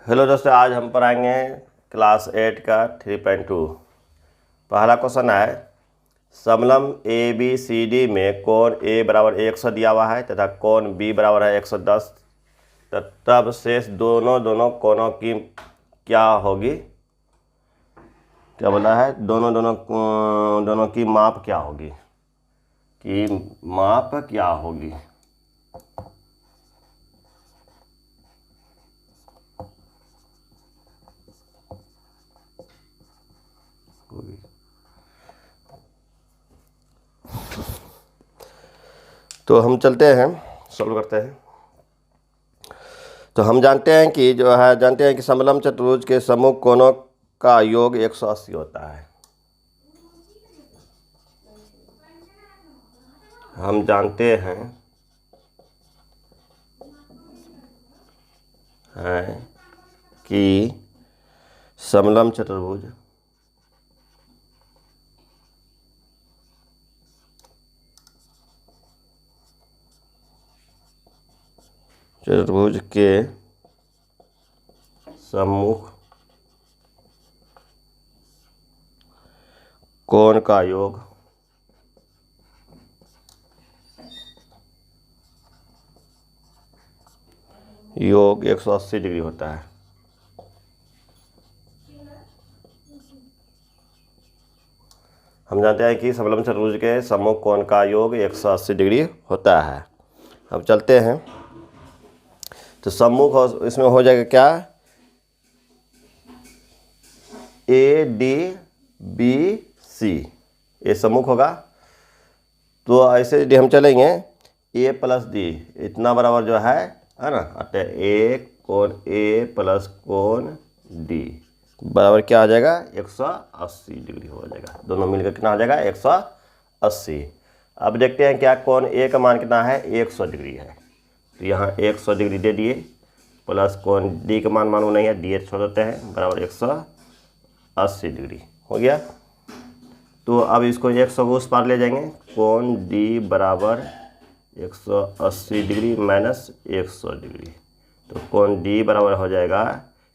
Hello दोस्तों, आज हम पढ़ाएंगे क्लास 8 का 3.2। पहला क्वेश्चन है, समलंब ए बी सी डी में कोण ए बराबर 100 दिया हुआ है तथा कोण बी बराबर है 110, तब शेष दोनों कोणों की क्या होगी। क्या बोला है, दोनों की माप क्या होगी, तो हम चलते हैं, सॉल्व करते हैं। तो हम जानते हैं कि समलंब चतुर्भुज के समूह कोणों का योग 180 होता है। हम जानते हैं कि समलंब चतुर्भुज के सम्मुख कोण का योग योग 180 डिग्री होता है। हम जानते हैं कि समलंब चतुर्भुज के सम्मुख कोण का योग 180 डिग्री होता है। अब चलते हैं, तो सम्मुख इसमें हो जाएगा क्या, ए डी बी सी, ये सम्मुख होगा। तो ऐसे यदि हम चलेंगे, ए प्लस डी इतना बराबर जो है ना, अतः एक कोण ए प्लस कोण डी बराबर क्या हो जाएगा, 180 डिग्री हो जाएगा। दोनों मिलकर कितना हो जाएगा, 180। अब देखते हैं क्या कोण ए का मान कितना है, 100 डिग्री है। तो यहाँ 100 डिग्री दे दिए, प्लस कोण डी का मान मालूम नहीं है, डी छोड़ देते हैं, बराबर 180 डिग्री हो गया। तो अब इसको 100 को उस पार ले जाएंगे, कोण डी बराबर 180 डिग्री माइनस 100 डिग्री। तो कोण डी बराबर हो जाएगा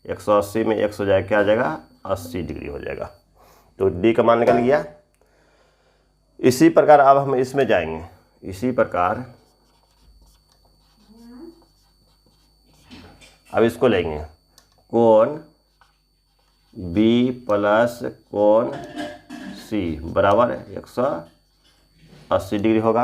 180 में 100 जाएगा, क्या आ जाएगा, 80 डिग्री हो जाएगा। तो डी का मान निकल गया। इसी प्रकार अब हम इसमें जाएंगे, इसी प्रकार अब इसको लेंगे, कोण बी प्लस कोण सी बराबर 180 डिग्री होगा।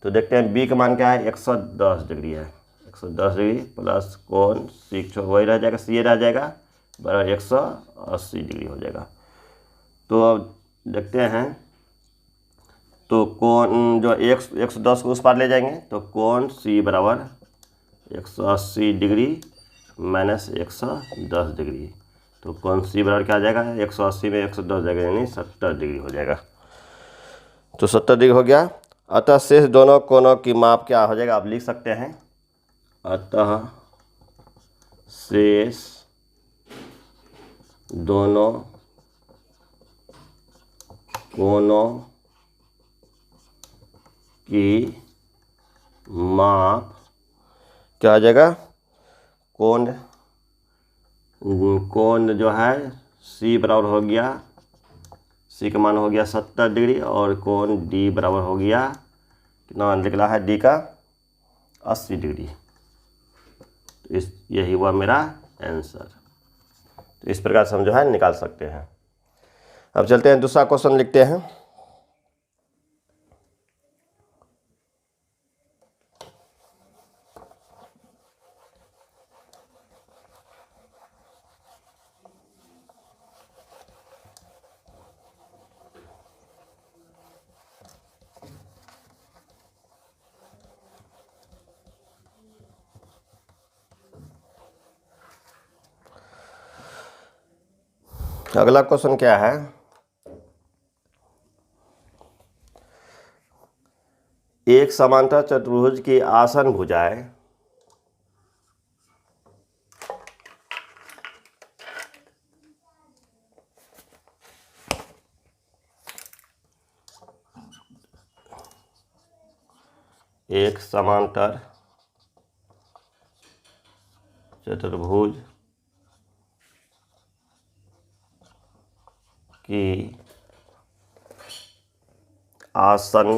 तो देखते हैं बी का मान क्या है, 110 डिग्री है। 110 डिग्री प्लस कोण सी वही रह जाएगा, सी रह जाएगा, बराबर 180 डिग्री हो जाएगा। तो अब देखते हैं, तो कोण जो 110 को उस पार ले जाएंगे, तो कोण सी बराबर 180 डिग्री माइनस 110 डिग्री। तो कोण सी बराबर क्या आ जाएगा, 180 में 110 जाएगा, यानी 70 डिग्री हो जाएगा। तो 70 डिग्री हो गया। अतः शेष दोनों कोणों की माप क्या हो जाएगा, आप लिख सकते हैं, अतः शेष दोनों कोणों की माप क्या आ जाएगा, कोण जो है सी बराबर हो गया, सी का मान हो गया 70 डिग्री, और कोण डी बराबर हो गया, कितना निकला है, डी का 80 डिग्री। तो यही हुआ मेरा आंसर। तो इस प्रकार से हम जो है निकाल सकते हैं। अब चलते हैं, दूसरा क्वेश्चन लिखते हैं। अगला क्वेश्चन क्या है, एक समांतर चतुर्भुज की आसन भुजाएं एक समांतर चतुर्भुज की आसन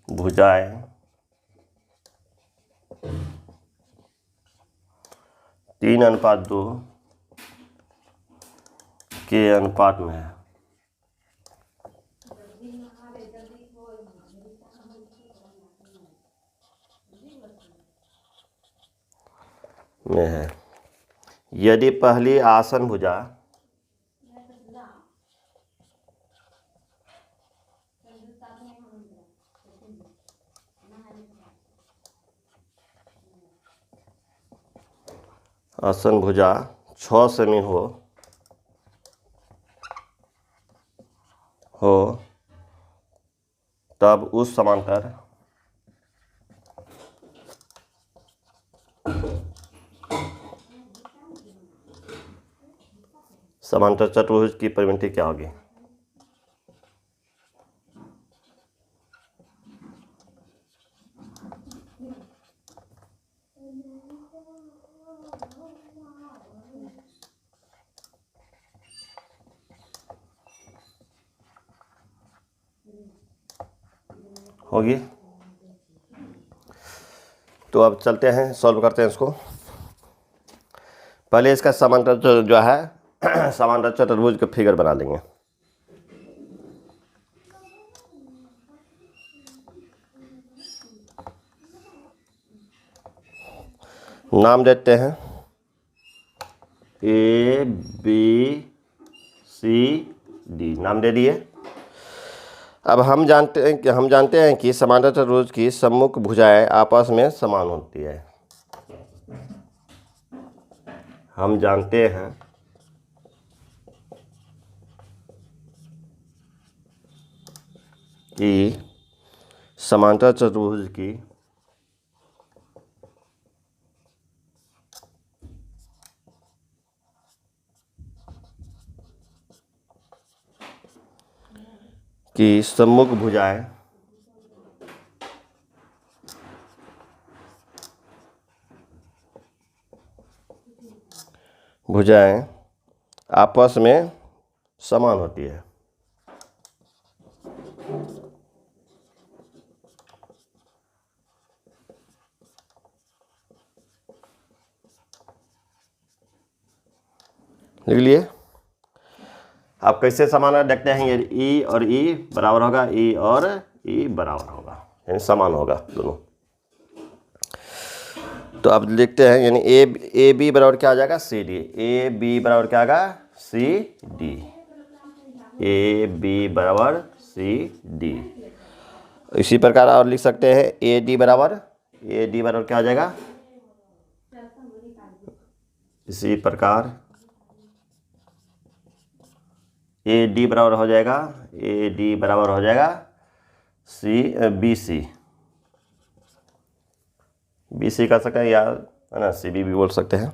भुजाएं 3:2 के अनुपात में है। यदि पहली आसन भुजा आसन भुजा 6 सेमी हो तब उस समांतर चतुर्भुज की परिमिति क्या होगी? होगी। तो अब चलते हैं, सॉल्व करते हैं इसको। पहले इसका समांतर जो है समांतर चतुर्भुज के फिगर बना लेंगे। नाम देते हैं A B C D, नाम दे दिए। अब हम जानते हैं कि समांतर चतुर्भुज की सम्मुख भुजाएं आपस में समान होती है। हम जानते हैं कि समांतर चतुर्भुज की सम्मुख भुजाएं आपस में समान होती है। लिख लिए। आप कैसे समान है देखते हैं। ये ई और ई बराबर होगा, ई और ई बराबर होगा, यानी समान होगा दोनों। तो अब लिखते हैं, यानी ए बी बराबर क्या आ जाएगा? C D. ए बी बराबर क्या आएगा? C D. ए बी बराबर सी डी। इसी प्रकार और लिख सकते हैं ए डी बराबर क्या आ जाएगा? इसी प्रकार ए डी बराबर हो जाएगा बी सी कर सकते हैं, या है ना, सी बी भी बोल सकते हैं।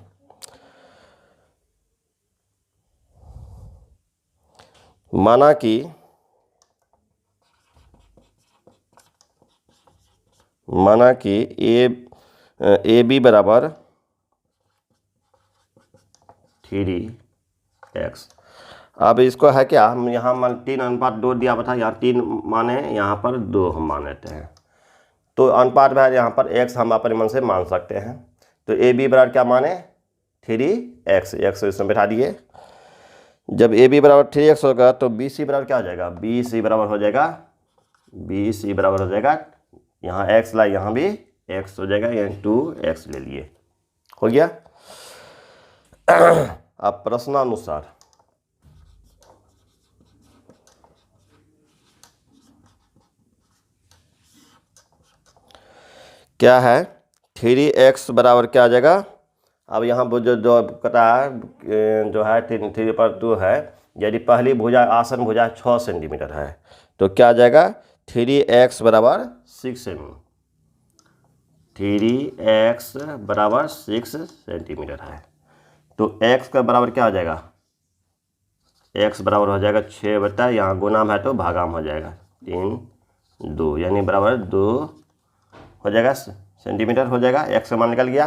माना कि ए बी बराबर 3x। अब इसको है क्या, हम यहाँ 3:2 दिया था, यहाँ 3 माने, यहाँ पर 2 हम मान लेते हैं। तो अनुपात में यहाँ पर x हम अपने मन से मान सकते हैं। तो ए बी बराबर क्या माने? 3x। इसमें बैठा दिए। जब ए बी बराबर 3x होगा तो बी सी बराबर क्या हो जाएगा? बी सी बराबर हो जाएगा यहाँ x ला, यहाँ भी x हो जाएगा, यानी 2x ले लिए। हो गया। अब प्रश्नानुसार क्या है? 3x बराबर क्या आ जाएगा? अब यहाँ जो कहता है जो है 3/2 है। यदि पहली भुजा आसन भुजा 6 सेंटीमीटर है तो क्या आ जाएगा? 3x बराबर 6 सेमी। 3x बराबर 6 सेंटीमीटर है। तो x का बराबर क्या हो जाएगा? x बराबर हो जाएगा 6 यहाँ गुना में है तो भागाम हो जाएगा 3/2, यानी बराबर 2 हो जाएगा सेंटीमीटर हो जाएगा। x का मान निकल गया।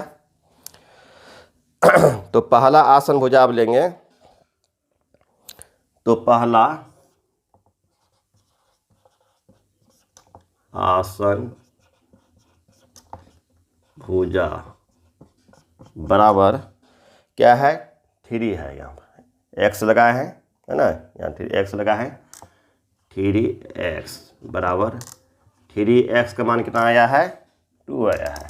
तो पहला आसन भुजा आप लेंगे, तो पहला आसन भुजा बराबर क्या है, 3 है, यहाँ पर एक्स लगाए हैं, है ना, यहाँ 3x लगा है, 3x बराबर 3x का मान कितना आया है, 2 आया है,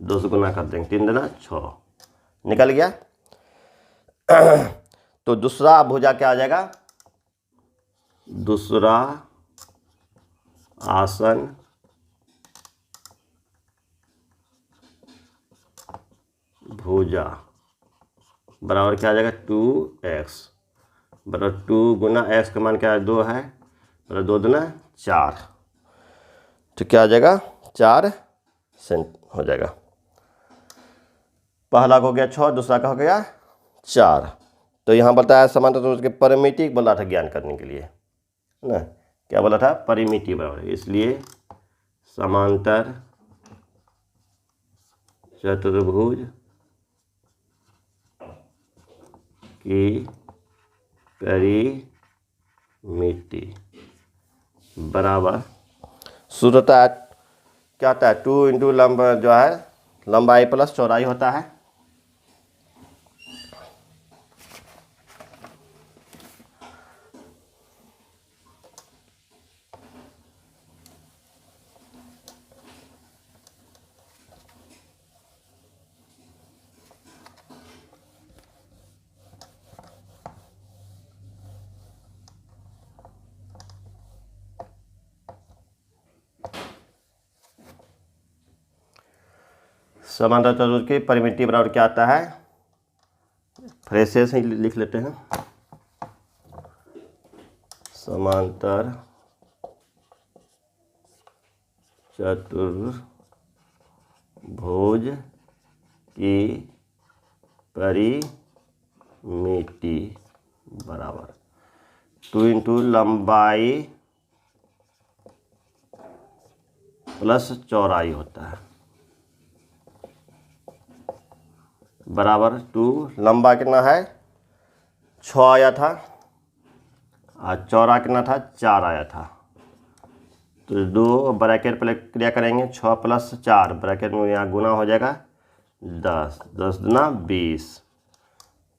2 से गुना कर देंगे, 3 दूना 6 निकल गया। तो दूसरा भुजा क्या आ जाएगा, दूसरा आसन भुजा बराबर क्या आ जाएगा, 2x बराबर 2 गुना x का मान क्या है, 2 है, बराबर 2 दूना 4, तो क्या आ जाएगा, 4 सेंट हो जाएगा। पहला का हो गया 6, दूसरा का हो गया 4। तो यहाँ बताया समांतर चतुर्भुज के परिमिति बोला था ज्ञान करने के लिए, है ना, क्या बोला था, परिमिति बराबर, इसलिए समांतर चतुर्भुज की परिमिति बराबर सूत्र होता है, क्या होता है, 2 इंटू लंबा जो है लंबाई प्लस चौड़ाई होता है। समांतर चतुर्भुज की परिमिति बराबर क्या आता है, फ्रेसेस ही लिख लेते हैं, समांतर चतुर्भुज की परिमिति बराबर 2 इंटू लंबाई प्लस चौड़ाई होता है, बराबर 2, लंबा कितना है 6 आया था और चौड़ा कितना था 4 आया था, तो 2 ब्रैकेट पर क्रिया करेंगे, 6 प्लस 4 ब्रैकेट में यहाँ गुना हो जाएगा 10, 10 दूना 20,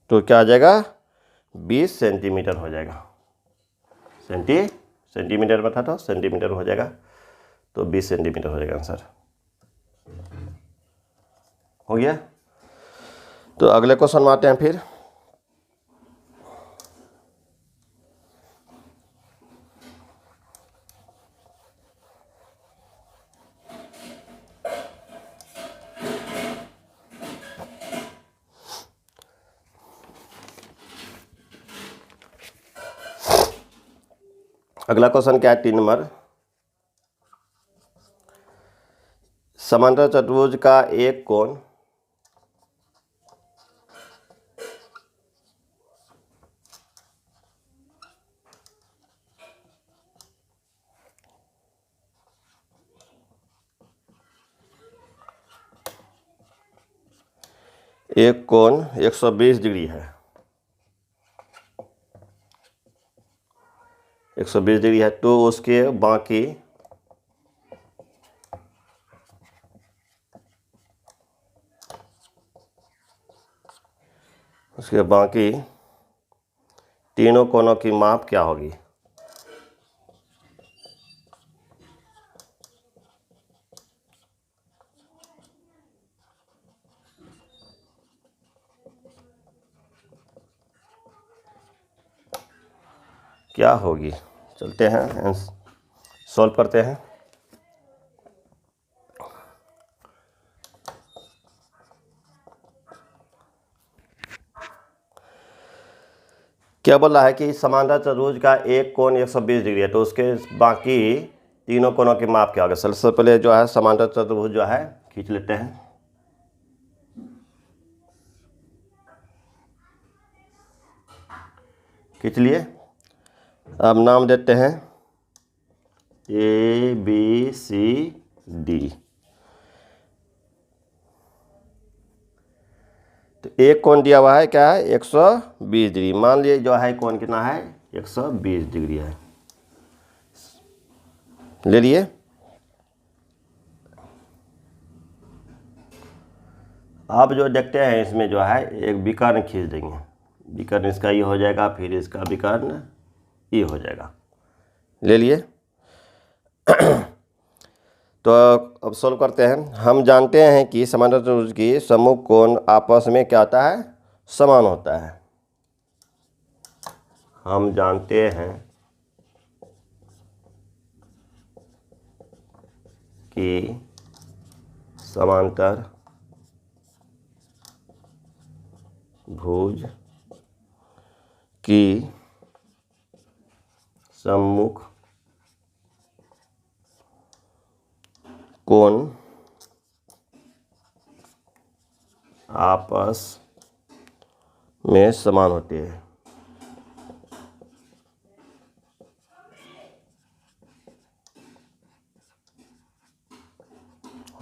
तो क्या आ जाएगा 20 सेंटीमीटर हो जाएगा, सेंटीमीटर में था तो सेंटीमीटर हो जाएगा, तो 20 सेंटीमीटर हो जाएगा आंसर। हो गया। तो अगले क्वेश्चन में आते हैं फिर। अगला क्वेश्चन क्या है, 3 नंबर, समांतर चतुर्भुज का एक कोण एक कोण 120 डिग्री है, 120 डिग्री है, तो उसके बाकी तीनों कोणों की माप क्या होगी। क्या होगी, चलते हैं सॉल्व करते हैं। क्या बोल रहा है कि समांतर चतुर्भुज का एक कोण 120 डिग्री है, तो उसके बाकी तीनों कोणों की माप क्या होगा। सबसे पहले जो है समांतर चतुर्भुज जो है खींच लेते हैं, खींच लिए। अब नाम देते हैं ABCD। तो एक कोण दिया हुआ है, क्या है, 120 डिग्री। मान लीजिए जो है कोण कितना है, 120 डिग्री है, ले लिए। अब जो देखते हैं इसमें जो है एक विकर्ण खींच देंगे, विकर्ण इसका ये हो जाएगा, फिर इसका विकर्ण ये हो जाएगा, ले लिए। तो अब सॉल्व करते हैं। हम जानते हैं कि समांतर त्रिभुज की सम्मुख कोण आपस में क्या होता है, समान होता है। हम जानते हैं कि समांतर भुज की सम्मुख कोण आपस में समान होते हैं।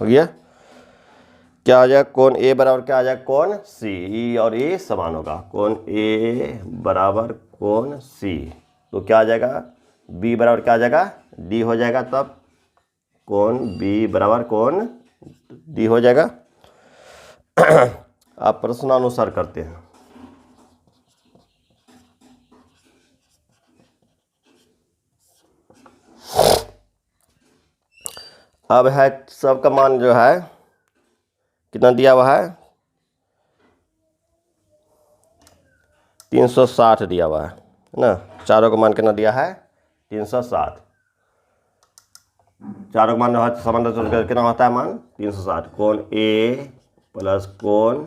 हो गया। क्या आ जाएगा, कोण ए बराबर क्या आ जाएगा, कोण सी। ई और ए समान होगा, कोण ए बराबर कोण सी, तो क्या आ जाएगा, बी बराबर क्या आ जाएगा, डी हो जाएगा। तब कोण बी बराबर कोण डी हो जाएगा। आप प्रश्नानुसार करते हैं। अब है सबका मान जो है कितना दिया हुआ है, 360 दिया हुआ है ना। चारों का मान कितना दिया है, 360। चारों का मान समांतर त्रिभुज कितना होता है मान, 360। कोण ए प्लस कोण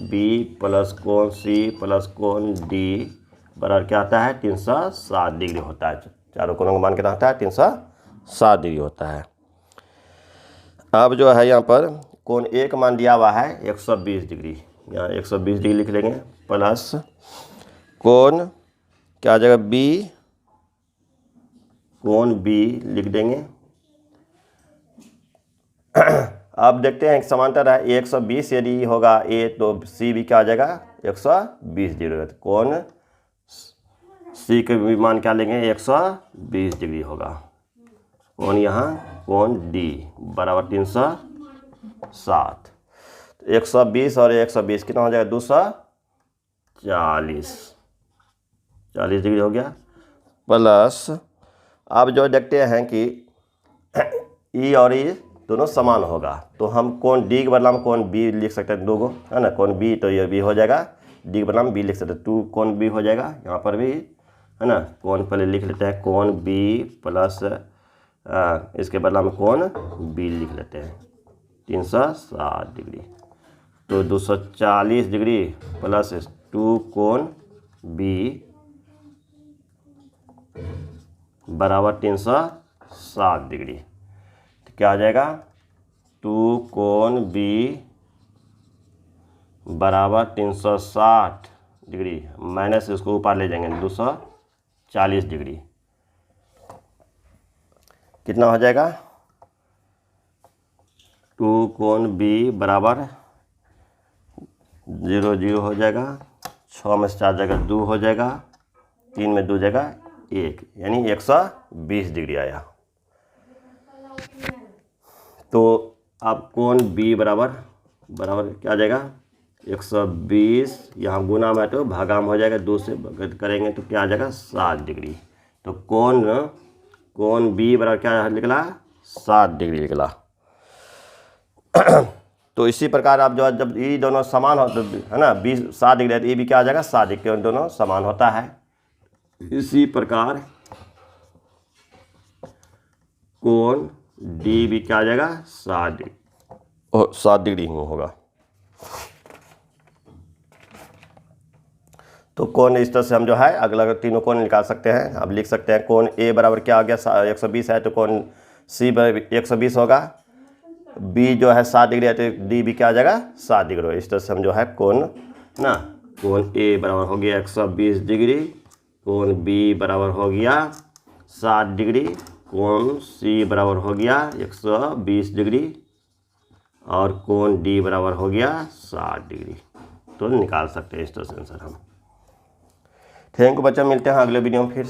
बी प्लस कोण सी प्लस कोण डी बराबर क्या आता है, 360 डिग्री होता है। चारों कोणों का मान कितना होता है, 360 डिग्री होता है। अब जो है यहाँ पर कोण ए का मान दिया हुआ है 120 डिग्री, यहाँ 120 डिग्री लिख लेंगे, प्लस कोण क्या आ जाएगा बी, कोण बी लिख देंगे। अब देखते हैं समांतर है 120, यदि होगा ए तो सी भी क्या आ जाएगा 120 डिग्री। तो कोण सी के भी मान क्या लेंगे, 120 डिग्री होगा। कोण यहाँ कोण डी बराबर 360, 120 और 120 कितना हो जाएगा, 240 डिग्री हो गया। प्लस अब जो देखते हैं कि ई और ई दोनों समान होगा, तो हम कोण डी के बदला में कोण बी लिख सकते हैं, दो गो है ना, कोण बी तो ये बी हो जाएगा, डी के बदला में बी लिख सकते हैं, 2 कोण बी हो जाएगा। यहाँ पर भी है ना, कोण पहले लिख लेते हैं, कोण बी प्लस इसके बदला में कोण बी लिख लेते हैं 360 डिग्री, तो 240 डिग्री प्लस 2 कोण बी बराबर 360 डिग्री। तो क्या आ जाएगा, 2 कोण बी बराबर 360 डिग्री माइनस इसको ऊपर ले जाएंगे 240 डिग्री, कितना हो जाएगा, 2 कोण बी बराबर 0 0 हो जाएगा, 6 में से 4 जगह 2 हो जाएगा, 3 में 2 जगह 1, यानी 120 डिग्री आया। तो अब कोण बी बराबर क्या आ जाएगा, 120, यहाँ गुना में तो भागा में हो जाएगा, 2 से करेंगे तो क्या आ जाएगा 60 डिग्री। तो कोण बी बराबर क्या निकला, 60 डिग्री निकला। तो इसी प्रकार आप जो जब ये दोनों समान हो तो है ना, 60 डिग्री है तो ये भी क्या आ जाएगा 60 डिग्री, दोनों समान होता है। इसी प्रकार कोण डी भी क्या आ जाएगा 60 डिग्री होगा। तो कोण इस तरह से हम जो है अगला तीनों कोण निकाल सकते हैं। अब लिख सकते हैं कोण ए बराबर क्या आ गया 120 है, तो कोण सी बराबर 120 होगा, बी जो है 60 डिग्री है तो डी भी क्या आ जाएगा 60 डिग्री। इस तरह से हम जो है कोण ना, कोण ए बराबर हो गया 120 डिग्री, कोण बी बराबर हो गया 60 डिग्री, कोण सी बराबर हो गया 120 डिग्री और कोण डी बराबर हो गया 60 डिग्री। तो निकाल सकते हैं इसका आंसर हम। थैंक यू बच्चा, मिलते हैं अगले वीडियो में फिर।